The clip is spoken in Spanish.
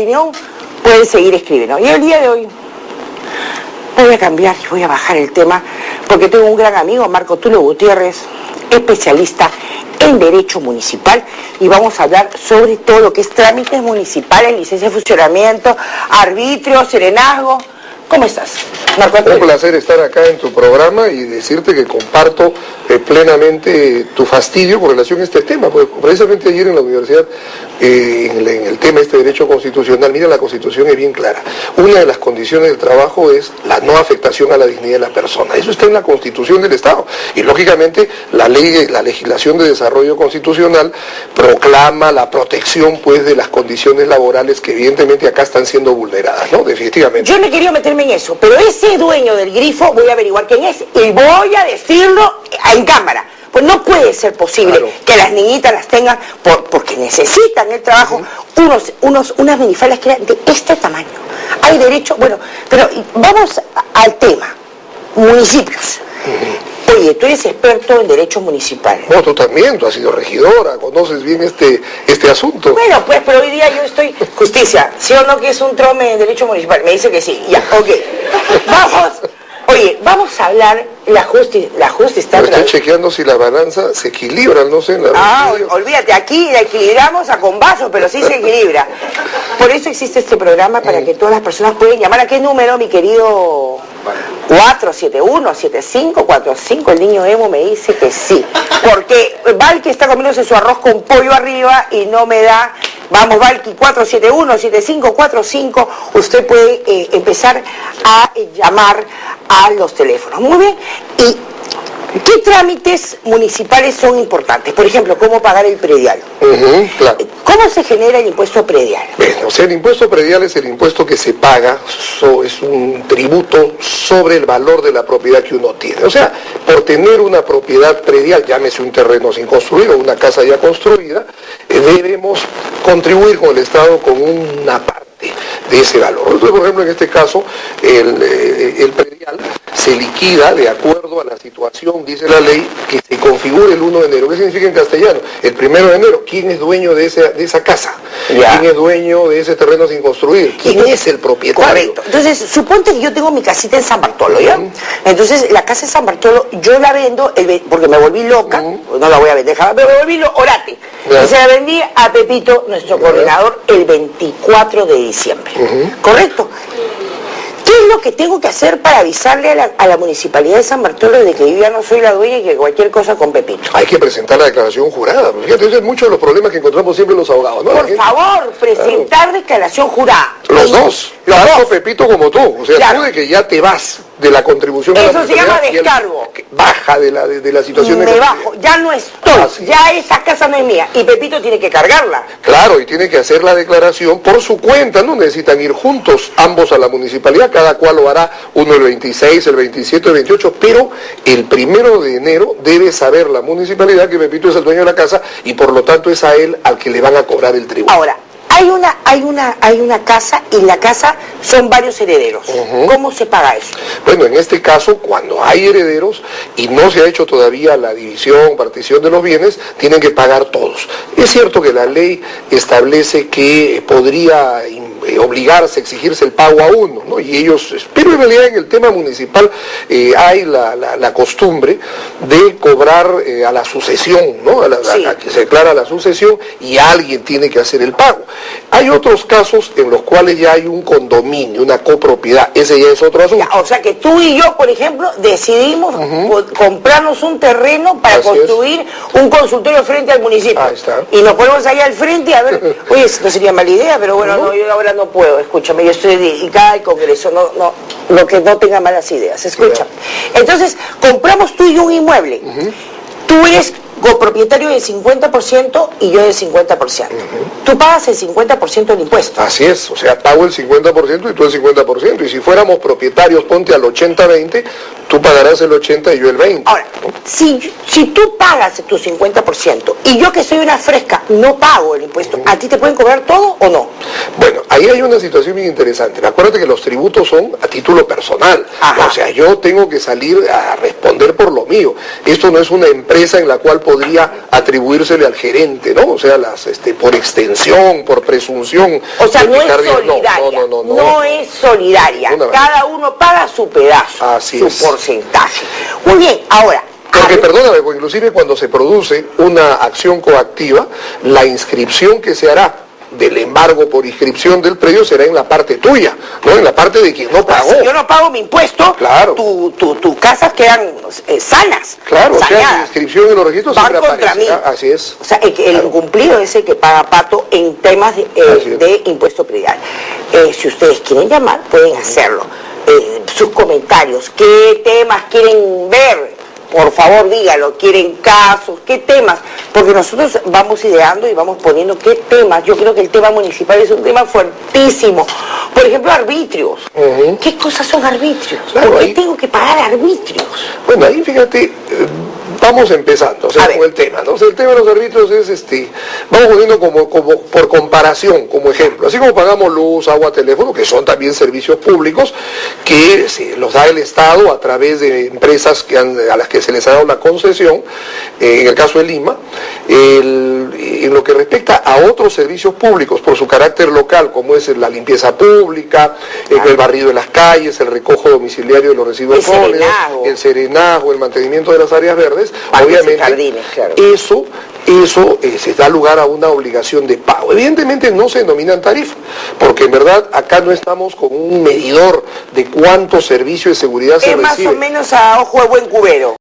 opinión, pueden seguir escribiendo. Y el día de hoy voy a cambiar y voy a bajar el tema porque tengo un gran amigo, Marco Tulio Gutiérrez, especialista en Derecho Municipal, y vamos a hablar sobre todo lo que es trámites municipales, licencia de funcionamiento, arbitrio, serenazgo. ¿Cómo estás, Marco Antonio? Un placer estar acá en tu programa y decirte que comparto plenamente tu fastidio con relación a este tema, porque precisamente ayer en la universidad, en el tema de este derecho constitucional, mira, la Constitución es bien clara. Una de las condiciones del trabajo es la no afectación a la dignidad de la persona. Eso está en la Constitución del Estado. Y lógicamente la legislación de desarrollo constitucional proclama la protección pues de las condiciones laborales que evidentemente acá están siendo vulneradas, ¿no? Definitivamente. Yo no he querido meterme en eso, pero ese dueño del grifo voy a averiguar quién es y voy a decirlo en cámara. Pues no puede ser posible que las niñitas las tengan porque necesitan el trabajo, unas minifaldas que eran de este tamaño. Hay derecho, bueno, pero vamos al tema, municipios. Oye, tú eres experto en derechos municipales. No, tú también, tú has sido regidora, conoces bien este asunto. Bueno, pues, pero hoy día yo estoy... Justicia, ¿sí o no que es un trome en derecho municipal? Me dice que sí, ya, ok. Vamos, oye, vamos a hablar, la justicia está... Estoy chequeando si la balanza se equilibra, no sé. Olvídate, aquí la equilibramos a combazo, pero sí se equilibra. Por eso existe este programa, para que todas las personas puedan llamar. ¿A qué número, mi querido? 471-7545, el niño Emo me dice que sí, porque Valky está comiéndose su arroz con pollo arriba y no me da. Vamos, Valky, 471-7545, usted puede empezar a llamar a los teléfonos. Muy bien. ¿Y qué trámites municipales son importantes? Por ejemplo, ¿cómo pagar el predial? Claro. ¿Cómo se genera el impuesto predial? Bueno, o sea, el impuesto predial es el impuesto que se paga, es un tributo sobre el valor de la propiedad que uno tiene. O sea, por tener una propiedad predial, llámese un terreno sin construir o una casa ya construida, debemos contribuir con el Estado con una parte de ese valor. Entonces, por ejemplo, en este caso, el predial se liquida de acuerdo a la situación, dice la ley, que se configure el 1 de enero. ¿Qué significa en castellano? El 1 de enero, ¿quién es dueño de esa casa? ¿Quién es dueño de ese terreno sin construir? ¿Quién es el propietario? Correcto. Entonces, suponte que yo tengo mi casita en San Bartolo, ¿ya? Entonces, la casa de San Bartolo, yo la vendo, porque me volví loca, no la voy a vender, pero me volví orate. Y se la vendí a Pepito, nuestro coordinador, el 24 de diciembre. ¿Correcto? ¿Qué es lo que tengo que hacer para avisarle a la Municipalidad de San Bartolo de que yo ya no soy la dueña y que cualquier cosa con Pepito? Hay que presentar la declaración jurada. Fíjate, ese es mucho de los problemas que encontramos siempre los abogados, ¿no? Por favor, presentar declaración jurada. Los dos, tanto Pepito como tú. O sea, tú de que ya te vas de la contribución a la Eso se llama descargo. Baja de la situación. Me bajo, ya no estoy, ya esa casa no es mía. Y Pepito tiene que cargarla. Claro, y tiene que hacer la declaración por su cuenta, no necesitan ir juntos ambos a la municipalidad, cada cual lo hará, uno el 26, el 27, el 28, pero el 1 de enero debe saber la municipalidad que Pepito es el dueño de la casa y por lo tanto es a él al que le van a cobrar el tributo. Ahora, hay una casa y la casa son varios herederos. ¿Cómo se paga eso? Bueno, en este caso, cuando hay herederos y no se ha hecho todavía la división, partición de los bienes, tienen que pagar todos. Es cierto que la ley establece que podría obligarse, exigirse el pago a uno, ¿no? Y ellos, pero en realidad en el tema municipal hay la costumbre de cobrar a la sucesión, ¿no? A que se declara la sucesión y alguien tiene que hacer el pago. Hay otros casos en los cuales ya hay un condominio, una copropiedad, ese ya es otro asunto. O sea que tú y yo, por ejemplo, decidimos comprarnos un terreno para construir un consultorio frente al municipio. Ahí está. Y nos ponemos ahí al frente a ver, oye, no sería mala idea, pero bueno, no, yo ahora no puedo, escúchame, yo estoy dedicada al Congreso, lo que no tenga malas ideas, escúchame. Entonces, compramos tú y yo un inmueble. Tú eres copropietario del 50% y yo del 50%. Tú pagas el 50% del impuesto. Así es, o sea, pago el 50% y tú el 50%. Y si fuéramos propietarios, ponte al 80-20, tú pagarás el 80% y yo el 20%. Ahora, si tú pagas tu 50% y yo que soy una fresca no pago el impuesto, ¿a ti te pueden cobrar todo o no? Bueno, ahí hay una situación bien interesante. Acuérdate que los tributos son a título personal. O sea, yo tengo que salir a responder por lo mío. Esto no es una empresa en la cual podría atribuírsele al gerente, ¿no? O sea, por extensión, por presunción. O sea, no es solidaria. No es solidaria. Cada uno paga su pedazo, así su porcentaje. Muy bien, ahora. Porque, perdóname, inclusive cuando se produce una acción coactiva, la inscripción que se hará del embargo por inscripción del predio será en la parte tuya, no en la parte de quien no pagó. Si yo no pago mi impuesto, claro, tus casas quedan sanas. Claro, o sea, la inscripción en los registros van siempre contra mí. Así es. O sea, el incumplido es el que paga pato en temas de impuesto predial. Si ustedes quieren llamar, pueden hacerlo. Sus comentarios, qué temas quieren ver, por favor dígalo, quieren casos, qué temas, porque nosotros vamos ideando y vamos poniendo qué temas. Yo creo que el tema municipal es un tema fuertísimo. Por ejemplo, arbitrios. ¿Qué cosas son arbitrios? Claro, ¿Por qué tengo que pagar arbitrios? Bueno, ahí fíjate, vamos empezando, o sea, con el tema, ¿no? O sea, el tema de los arbitrios es, vamos poniendo como por comparación, como ejemplo, así como pagamos luz, agua, teléfono, que son también servicios públicos, que los da el Estado a través de empresas a las que se les ha dado la concesión, en el caso de Lima, en lo que respecta a otros servicios públicos, por su carácter local, como es la limpieza pública, el barrido de las calles, el recojo domiciliario de los residuos sólidos, el serenazgo, el mantenimiento de las áreas verdes, obviamente jardines, claro. eso se da lugar a una obligación de pago. Evidentemente no se denominan tarifas, porque en verdad acá no estamos con un medidor de cuántos servicios de seguridad se recibe. Es más o menos a ojo de buen cubero.